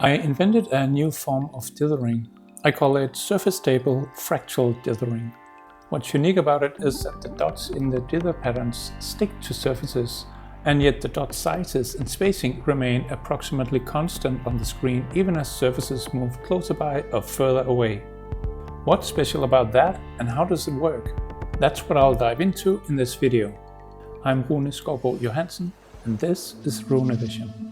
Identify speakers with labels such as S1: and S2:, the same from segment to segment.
S1: I invented a new form of dithering. I call it Surface-Stable Fractal Dithering. What's unique about it is that the dots in the dither patterns stick to surfaces, and yet the dot sizes and spacing remain approximately constant on the screen even as surfaces move closer by or further away. What's special about that and how does it work? That's what I'll dive into in this video. I'm Rune Skovbo Johansen and this is Rune Vision.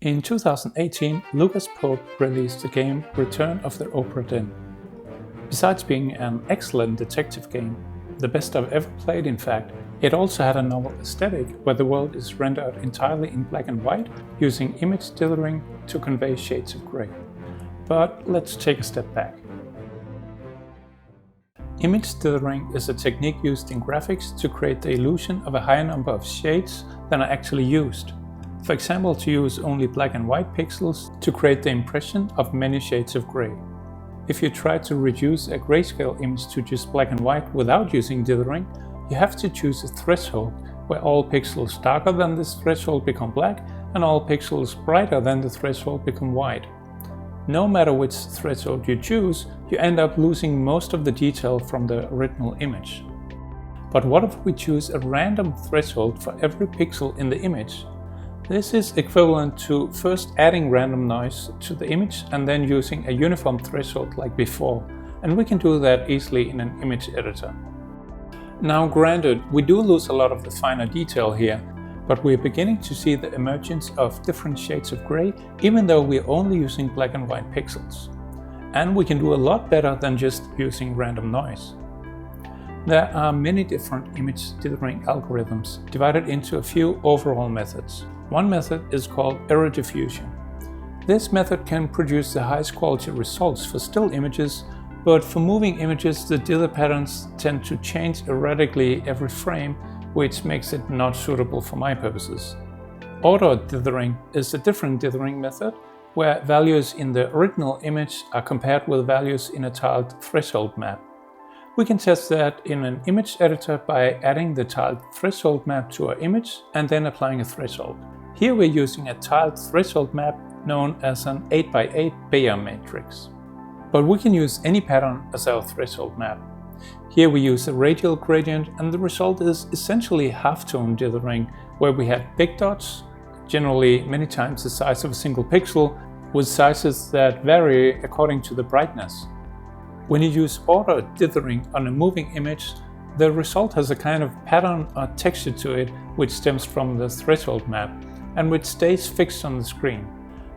S1: In 2018, Lucas Pope released the game Return of the Obra Dinn. Besides being an excellent detective game, the best I've ever played in fact, it also had a novel aesthetic where the world is rendered entirely in black and white using image dithering to convey shades of grey. But let's take a step back. Image dithering is a technique used in graphics to create the illusion of a higher number of shades than are actually used. For example, to use only black and white pixels to create the impression of many shades of grey. If you try to reduce a grayscale image to just black and white without using dithering, you have to choose a threshold where all pixels darker than this threshold become black and all pixels brighter than the threshold become white. No matter which threshold you choose, you end up losing most of the detail from the original image. But what if we choose a random threshold for every pixel in the image? This is equivalent to first adding random noise to the image and then using a uniform threshold like before, and we can do that easily in an image editor. Now granted, we do lose a lot of the finer detail here, but we're beginning to see the emergence of different shades of grey even though we're only using black and white pixels. And we can do a lot better than just using random noise. There are many different image dithering algorithms divided into a few overall methods. One method is called error diffusion. This method can produce the highest quality results for still images, but for moving images the dither patterns tend to change erratically every frame, which makes it not suitable for my purposes. Auto dithering is a different dithering method, where values in the original image are compared with values in a tiled threshold map. We can test that in an image editor by adding the tiled threshold map to our image and then applying a threshold. Here we're using a tiled threshold map known as an 8x8 Bayer matrix. But we can use any pattern as our threshold map. Here we use a radial gradient and the result is essentially halftone dithering, where we have big dots, generally many times the size of a single pixel, with sizes that vary according to the brightness. When you use auto dithering on a moving image, the result has a kind of pattern or texture to it which stems from the threshold map and which stays fixed on the screen.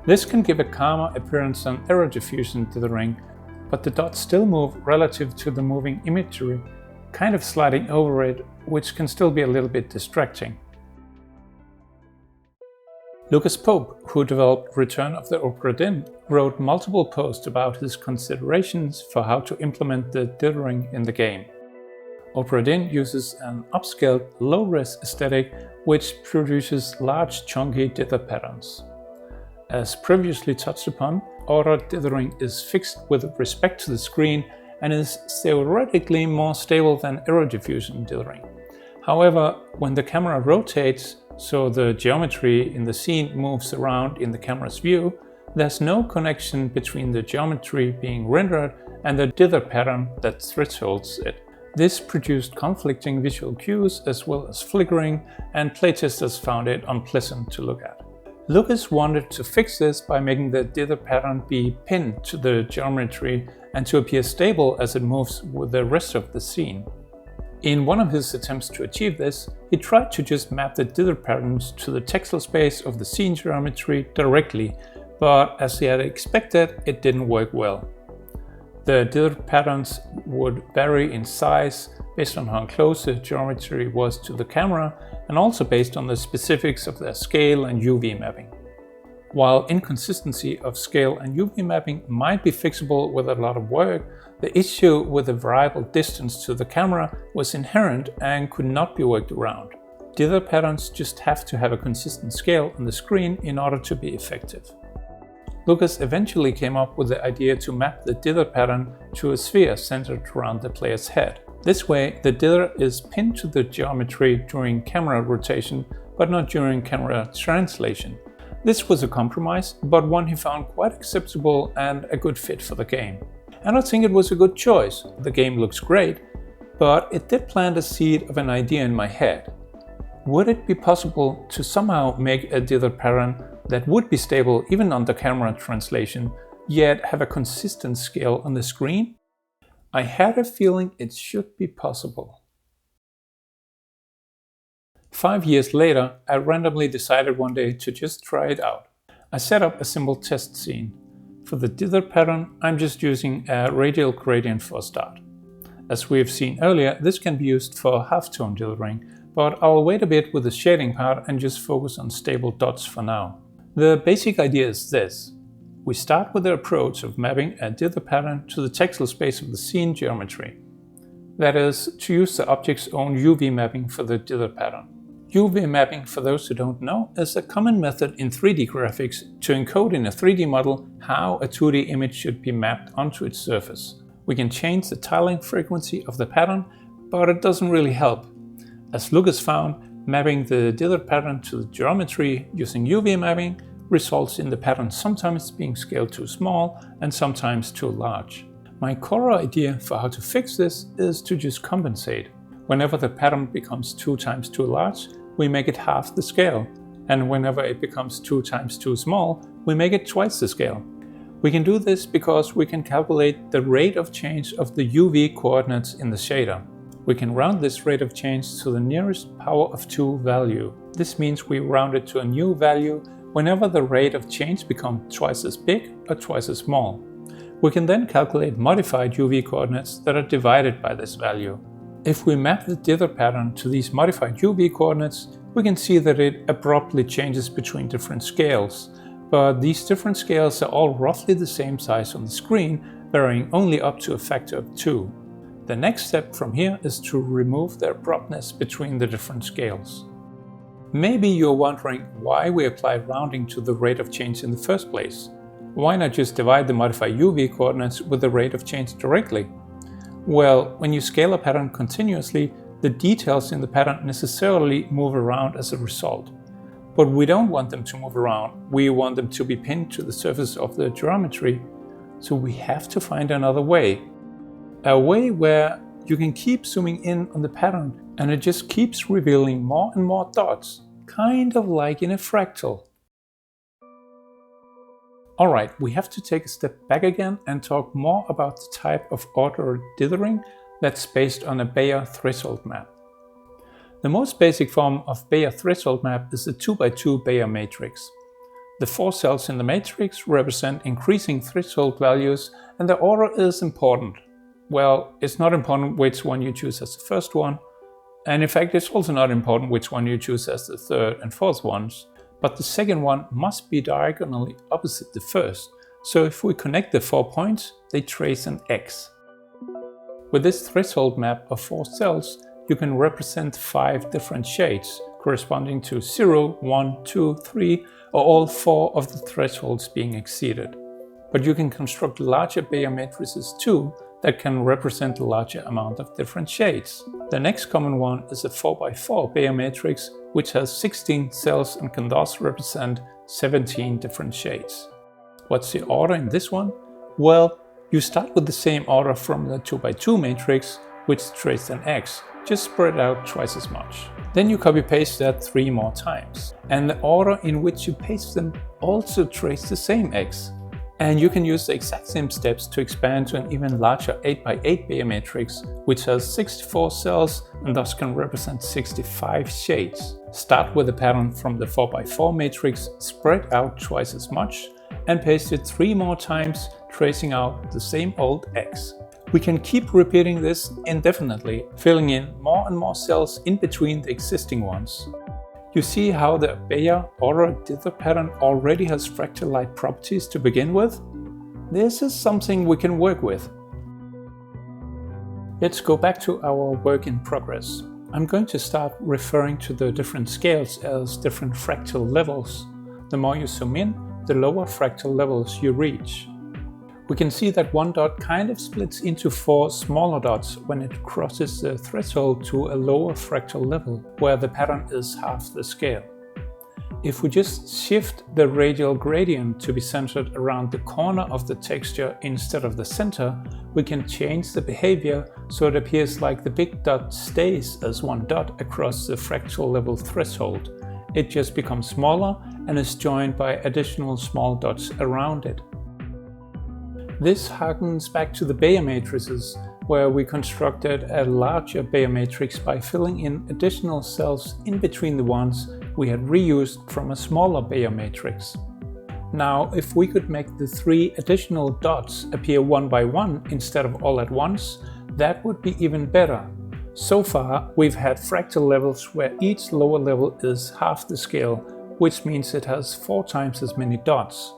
S1: This can give a calmer appearance than error diffusion dithering, but the dots still move relative to the moving imagery, kind of sliding over it, which can still be a little bit distracting. Lucas Pope, who developed Return of the Obra Dinn, wrote multiple posts about his considerations for how to implement the dithering in the game. Obra Dinn uses an upscaled, low-res aesthetic which produces large, chunky dither patterns. As previously touched upon, auto dithering is fixed with respect to the screen and is theoretically more stable than error diffusion dithering. However, when the camera rotates, so the geometry in the scene moves around in the camera's view, there's no connection between the geometry being rendered and the dither pattern that thresholds it. This produced conflicting visual cues as well as flickering, and playtesters found it unpleasant to look at. Lucas wanted to fix this by making the dither pattern be pinned to the geometry and to appear stable as it moves with the rest of the scene. In one of his attempts to achieve this, he tried to just map the dither patterns to the texel space of the scene geometry directly, but as he had expected, it didn't work well. The dither patterns would vary in size based on how close the geometry was to the camera and also based on the specifics of their scale and UV mapping. While inconsistency of scale and UV mapping might be fixable with a lot of work, the issue with the variable distance to the camera was inherent and could not be worked around. Dither patterns just have to have a consistent scale on the screen in order to be effective. Lucas eventually came up with the idea to map the dither pattern to a sphere centered around the player's head. This way, the dither is pinned to the geometry during camera rotation, but not during camera translation. This was a compromise, but one he found quite acceptable and a good fit for the game. And I think it was a good choice. The game looks great, but it did plant a seed of an idea in my head. Would it be possible to somehow make a dither pattern that would be stable even under camera translation, yet have a consistent scale on the screen? I had a feeling it should be possible. 5 years later, I randomly decided one day to just try it out. I set up a simple test scene. For the dither pattern, I'm just using a radial gradient for a start. As we have seen earlier, this can be used for halftone dithering, but I'll wait a bit with the shading part and just focus on stable dots for now. The basic idea is this. We start with the approach of mapping a dither pattern to the textile space of the scene geometry. That is, to use the object's own UV mapping for the dither pattern. UV mapping, for those who don't know, is a common method in 3D graphics to encode in a 3D model how a 2D image should be mapped onto its surface. We can change the tiling frequency of the pattern, but it doesn't really help. As Lucas found, mapping the dither pattern to the geometry using UV mapping results in the pattern sometimes being scaled too small and sometimes too large. My core idea for how to fix this is to just compensate. Whenever the pattern becomes 2 times too large, we make it half the scale, and whenever it becomes 2 times too small, we make it twice the scale. We can do this because we can calculate the rate of change of the UV coordinates in the shader. We can round this rate of change to the nearest power of 2 value. This means we round it to a new value whenever the rate of change becomes twice as big or twice as small. We can then calculate modified UV coordinates that are divided by this value. If we map the dither pattern to these modified UV coordinates, we can see that it abruptly changes between different scales, but these different scales are all roughly the same size on the screen, varying only up to a factor of 2. The next step from here is to remove the abruptness between the different scales. Maybe you're wondering why we applied rounding to the rate of change in the first place. Why not just divide the modified UV coordinates with the rate of change directly? Well, when you scale a pattern continuously, the details in the pattern necessarily move around as a result. But we don't want them to move around, we want them to be pinned to the surface of the geometry, so we have to find another way. A way where you can keep zooming in on the pattern and it just keeps revealing more and more dots, kind of like in a fractal. Alright, we have to take a step back again and talk more about the type of ordered dithering that's based on a Bayer threshold map. The most basic form of Bayer threshold map is the 2x2 Bayer matrix. The 4 cells in the matrix represent increasing threshold values, and the order is important. Well, it's not important which one you choose as the first one, and in fact it's also not important which one you choose as the third and fourth ones. But the second one must be diagonally opposite the first, so if we connect the 4 points, they trace an X. With this threshold map of 4 cells, you can represent 5 different shades, corresponding to 0, 1, 2, 3, or all 4 of the thresholds being exceeded. But you can construct larger Bayer matrices too, that can represent a larger amount of different shades. The next common one is a 4x4 Bayer matrix, which has 16 cells and can thus represent 17 different shades. What's the order in this one? Well, you start with the same order from the 2x2 matrix, which traced an X, just spread out twice as much. Then you copy-paste that 3 more times, and the order in which you paste them also trace the same X. And you can use the exact same steps to expand to an even larger 8x8 Bayer matrix, which has 64 cells and thus can represent 65 shades. Start with the pattern from the 4x4 matrix, spread out twice as much, and paste it 3 more times, tracing out the same old X. We can keep repeating this indefinitely, filling in more and more cells in between the existing ones. You see how the Bayer ordered dither pattern already has fractal-like properties to begin with? This is something we can work with. Let's go back to our work in progress. I'm going to start referring to the different scales as different fractal levels. The more you zoom in, the lower fractal levels you reach. We can see that one dot kind of splits into 4 smaller dots when it crosses the threshold to a lower fractal level, where the pattern is half the scale. If we just shift the radial gradient to be centered around the corner of the texture instead of the center, we can change the behavior so it appears like the big dot stays as one dot across the fractal level threshold. It just becomes smaller and is joined by additional small dots around it. This harkens back to the Bayer matrices, where we constructed a larger Bayer matrix by filling in additional cells in between the ones we had reused from a smaller Bayer matrix. Now, if we could make the 3 additional dots appear one by one instead of all at once, that would be even better. So far, we've had fractal levels where each lower level is half the scale, which means it has 4 times as many dots.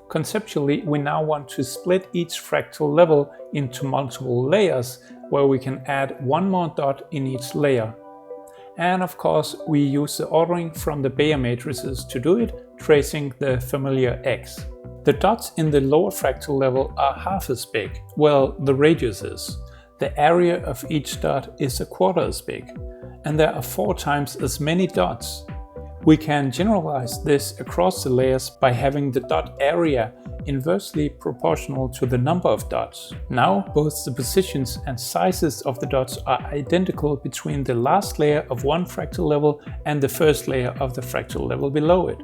S1: Conceptually, we now want to split each fractal level into multiple layers, where we can add one more dot in each layer. And of course, we use the ordering from the Bayer matrices to do it, tracing the familiar X. The dots in the lower fractal level are half as big, well, the radius is. The area of each dot is a quarter as big, and there are 4 times as many dots. We can generalize this across the layers by having the dot area inversely proportional to the number of dots. Now both the positions and sizes of the dots are identical between the last layer of one fractal level and the first layer of the fractal level below it.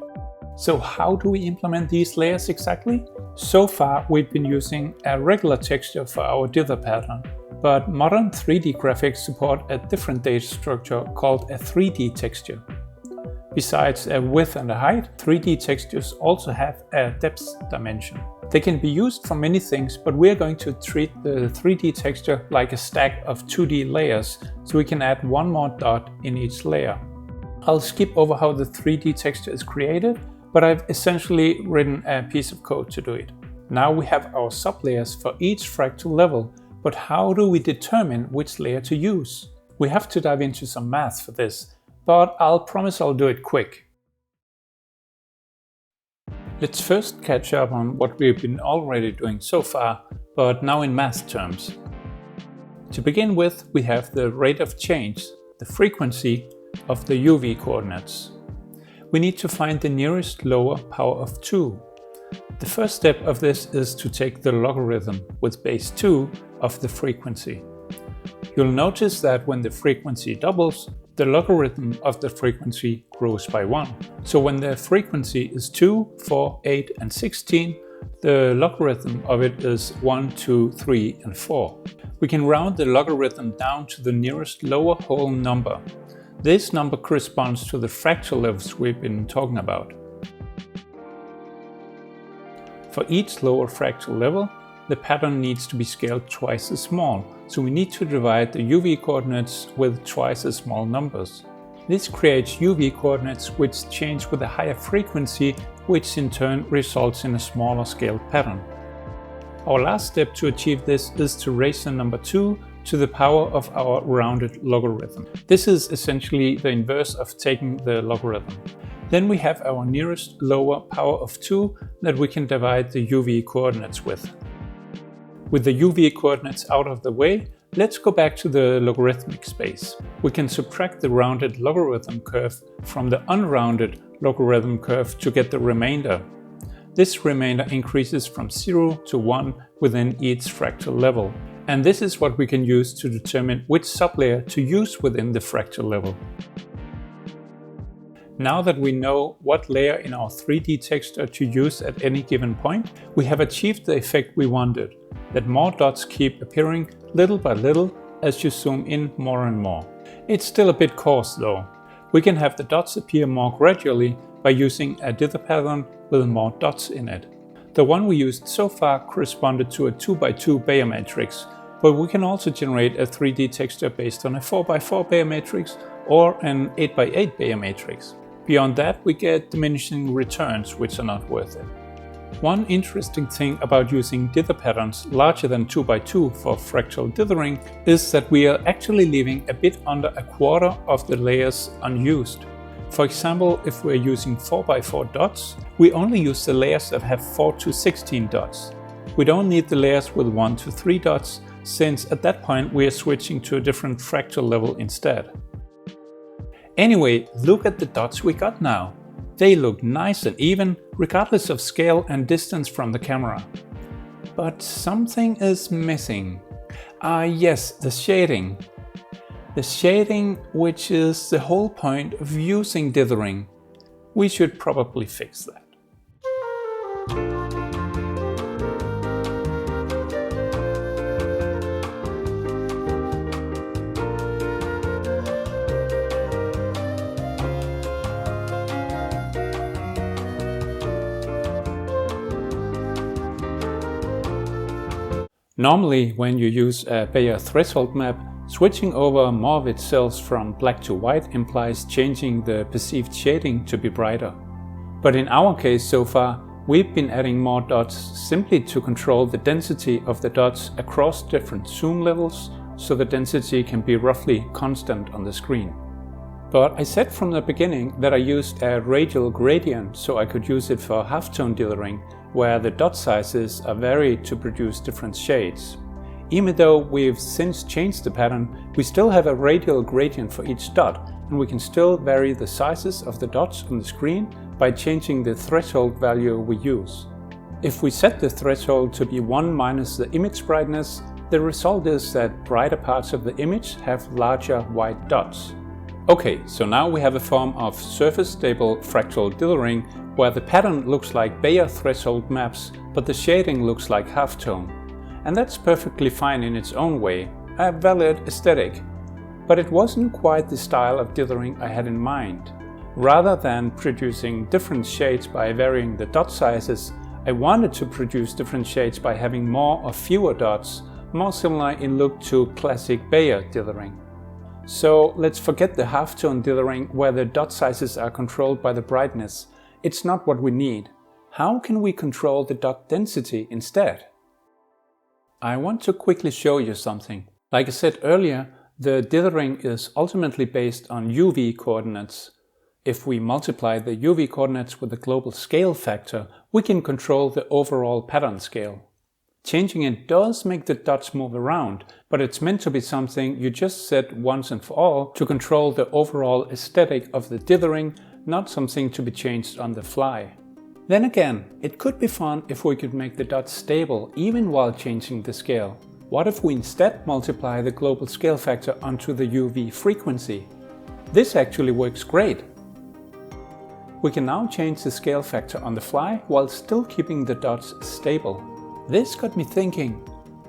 S1: So how do we implement these layers exactly? So far we've been using a regular texture for our dither pattern, but modern 3D graphics support a different data structure called a 3D texture. Besides a width and a height, 3D textures also have a depth dimension. They can be used for many things, but we're going to treat the 3D texture like a stack of 2D layers, so we can add one more dot in each layer. I'll skip over how the 3D texture is created, but I've essentially written a piece of code to do it. Now we have our sublayers for each fractal level, but how do we determine which layer to use? We have to dive into some math for this, but I'll promise I'll do it quick. Let's first catch up on what we've been already doing so far, but now in math terms. To begin with, we have the rate of change, the frequency of the UV coordinates. We need to find the nearest lower power of 2. The first step of this is to take the logarithm with base 2 of the frequency. You'll notice that when the frequency doubles, the logarithm of the frequency grows by 1. So when the frequency is 2, 4, 8 and 16, the logarithm of it is 1, 2, 3 and 4. We can round the logarithm down to the nearest lower whole number. This number corresponds to the fractal levels we've been talking about. For each lower fractal level, the pattern needs to be scaled twice as small, so we need to divide the UV coordinates with twice as small numbers. This creates UV coordinates which change with a higher frequency, which in turn results in a smaller scaled pattern. Our last step to achieve this is to raise the number 2 to the power of our rounded logarithm. This is essentially the inverse of taking the logarithm. Then we have our nearest lower power of 2 that we can divide the UV coordinates with. With the UV coordinates out of the way, let's go back to the logarithmic space. We can subtract the rounded logarithm curve from the unrounded logarithm curve to get the remainder. This remainder increases from 0 to 1 within each fractal level. And this is what we can use to determine which sublayer to use within the fractal level. Now that we know what layer in our 3D texture to use at any given point, we have achieved the effect we wanted, that more dots keep appearing little by little as you zoom in more and more. It's still a bit coarse though. We can have the dots appear more gradually by using a dither pattern with more dots in it. The one we used so far corresponded to a 2x2 Bayer matrix, but we can also generate a 3D texture based on a 4x4 Bayer matrix or an 8x8 Bayer matrix. Beyond that, we get diminishing returns, which are not worth it. One interesting thing about using dither patterns larger than 2x2 for fractal dithering is that we are actually leaving a bit under a quarter of the layers unused. For example, if we're using 4x4 dots, we only use the layers that have 4 to 16 dots. We don't need the layers with 1 to 3 dots, since at that point we are switching to a different fractal level instead. Anyway, look at the dots we got now. They look nice and even, regardless of scale and distance from the camera. But something is missing. Yes, the shading. The shading, which is the whole point of using dithering. We should probably fix that. Normally, when you use a Bayer threshold map, switching over more of its cells from black to white implies changing the perceived shading to be brighter. But in our case so far, we've been adding more dots simply to control the density of the dots across different zoom levels, so the density can be roughly constant on the screen. But I said from the beginning that I used a radial gradient so I could use it for halftone dithering, where the dot sizes are varied to produce different shades. Even though we've since changed the pattern, we still have a radial gradient for each dot, and we can still vary the sizes of the dots on the screen by changing the threshold value we use. If we set the threshold to be 1 minus the image brightness, the result is that brighter parts of the image have larger white dots. Okay, so now we have a form of surface-stable fractal dithering where the pattern looks like Bayer threshold maps, but the shading looks like halftone. And that's perfectly fine in its own way, a valid aesthetic. But it wasn't quite the style of dithering I had in mind. Rather than producing different shades by varying the dot sizes, I wanted to produce different shades by having more or fewer dots, more similar in look to classic Bayer dithering. So let's forget the halftone dithering where the dot sizes are controlled by the brightness. It's not what we need. How can we control the dot density instead? I want to quickly show you something. Like I said earlier, the dithering is ultimately based on UV coordinates. If we multiply the UV coordinates with the global scale factor, we can control the overall pattern scale. Changing it does make the dots move around, but it's meant to be something you just set once and for all to control the overall aesthetic of the dithering, not something to be changed on the fly. Then again, it could be fun if we could make the dots stable even while changing the scale. What if we instead multiply the global scale factor onto the UV frequency? This actually works great. We can now change the scale factor on the fly while still keeping the dots stable. This got me thinking,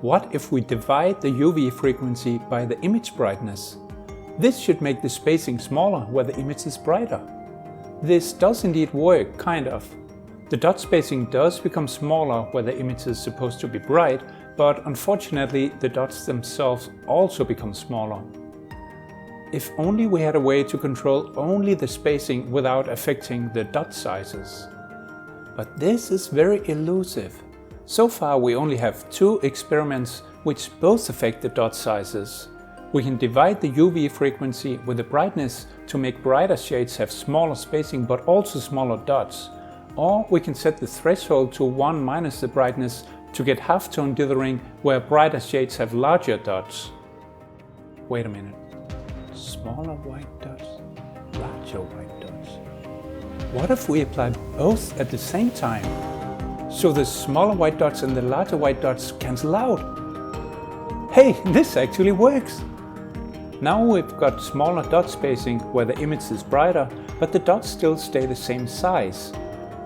S1: what if we divide the UV frequency by the image brightness? This should make the spacing smaller where the image is brighter. This does indeed work, kind of. The dot spacing does become smaller where the image is supposed to be bright, but unfortunately the dots themselves also become smaller. If only we had a way to control only the spacing without affecting the dot sizes. But this is very elusive. So far we only have 2 experiments which both affect the dot sizes. We can divide the UV frequency with the brightness to make brighter shades have smaller spacing but also smaller dots. Or we can set the threshold to 1 minus the brightness to get halftone dithering where brighter shades have larger dots. Wait a minute. Smaller white dots, larger white dots. What if we apply both at the same time? So the smaller white dots and the larger white dots cancel out. Hey, this actually works! Now we've got smaller dot spacing where the image is brighter, but the dots still stay the same size.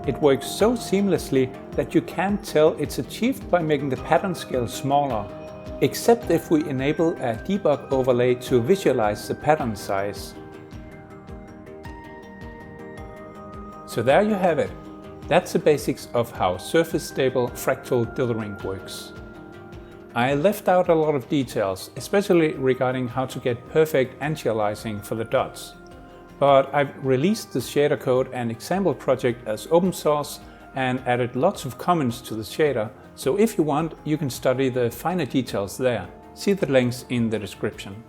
S1: It works so seamlessly that you can't tell it's achieved by making the pattern scale smaller, except if we enable a debug overlay to visualize the pattern size. So there you have it. That's the basics of how surface-stable fractal dithering works. I left out a lot of details, especially regarding how to get perfect anti-aliasing for the dots. But I've released the shader code and example project as open source and added lots of comments to the shader, so if you want, you can study the finer details there. See the links in the description.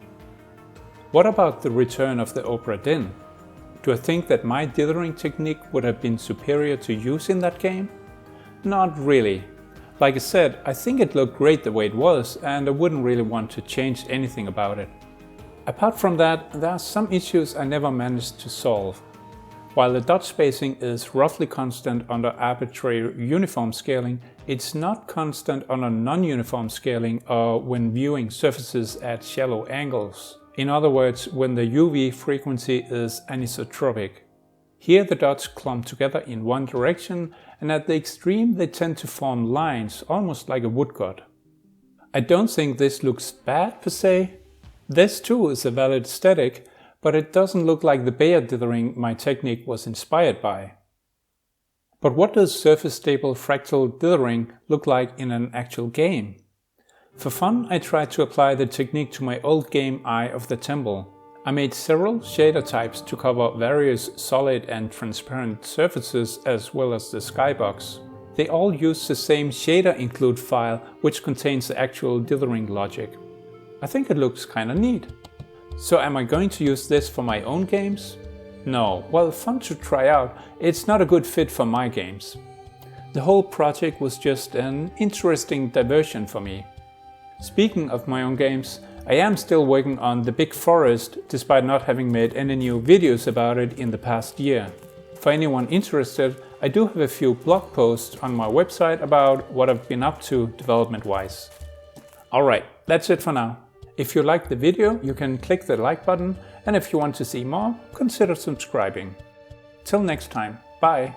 S1: What about the return of the Obra Dinn? Do I think that my dithering technique would have been superior to use in that game? Not really. Like I said, I think it looked great the way it was, and I wouldn't really want to change anything about it. Apart from that, there are some issues I never managed to solve. While the dot spacing is roughly constant under arbitrary uniform scaling, it's not constant under non-uniform scaling or when viewing surfaces at shallow angles. In other words, when the UV frequency is anisotropic. Here the dots clump together in one direction, and at the extreme they tend to form lines, almost like a woodcut. I don't think this looks bad per se. This too is a valid aesthetic, but it doesn't look like the Bayer dithering my technique was inspired by. But what does Surface-Stable Fractal Dithering look like in an actual game? For fun, I tried to apply the technique to my old game Eye of the Temple. I made several shader types to cover various solid and transparent surfaces as well as the skybox. They all use the same shader include file, which contains the actual dithering logic. I think it looks kinda neat. So am I going to use this for my own games? No, well, fun to try out, it's not a good fit for my games. The whole project was just an interesting diversion for me. Speaking of my own games, I am still working on The Big Forest despite not having made any new videos about it in the past year. For anyone interested, I do have a few blog posts on my website about what I've been up to development-wise. Alright, that's it for now. If you liked the video, you can click the like button, and if you want to see more, consider subscribing. Till next time, bye!